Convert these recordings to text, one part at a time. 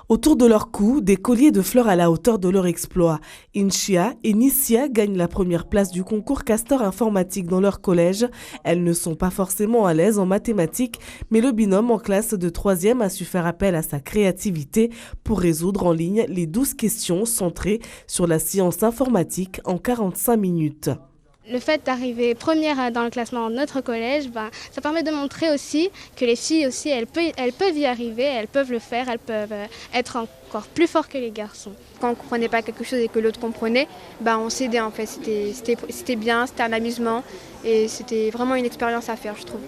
Autour de leur cou, des colliers de fleurs à la hauteur de leur exploit. Inchia et Nissia gagnent la première place du concours Castor informatique dans leur collège. Elles ne sont pas forcément à l'aise en mathématiques, mais le binôme en classe de 3e a su faire appel à sa créativité pour résoudre en ligne les 12 questions centrées sur la science informatique en 45 minutes. Le fait d'arriver première dans le classement de notre collège, ça permet de montrer aussi que les filles aussi, elles peuvent y arriver, elles peuvent le faire, elles peuvent être encore plus fortes que les garçons. Quand on ne comprenait pas quelque chose et que l'autre comprenait, on s'aidait en fait. C'était bien, c'était un amusement et c'était vraiment une expérience à faire, je trouve.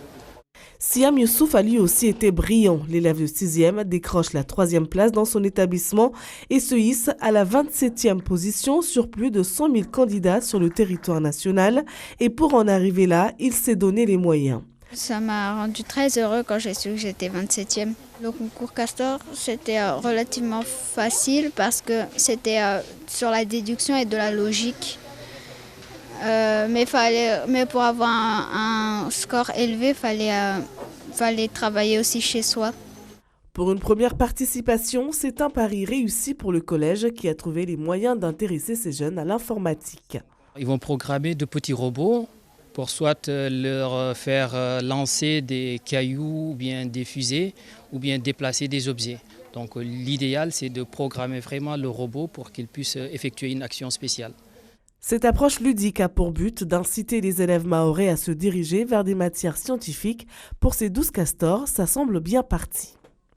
Siam Youssouf a lui aussi été brillant. L'élève de 6e décroche la 3e place dans son établissement et se hisse à la 27e position sur plus de 100 000 candidats sur le territoire national. Et pour en arriver là, il s'est donné les moyens. Ça m'a rendu très heureux quand j'ai su que j'étais 27e. Le concours Castor, c'était relativement facile parce que c'était sur la déduction et de la logique. Mais pour avoir un score élevé, fallait travailler aussi chez soi. Pour une première participation, c'est un pari réussi pour le collège qui a trouvé les moyens d'intéresser ces jeunes à l'informatique. Ils vont programmer de petits robots pour soit leur faire lancer des cailloux ou bien des fusées ou bien déplacer des objets. Donc l'idéal, c'est de programmer vraiment le robot pour qu'il puisse effectuer une action spéciale. Cette approche ludique a pour but d'inciter les élèves mahorais à se diriger vers des matières scientifiques. Pour ces 12 castors, ça semble bien parti.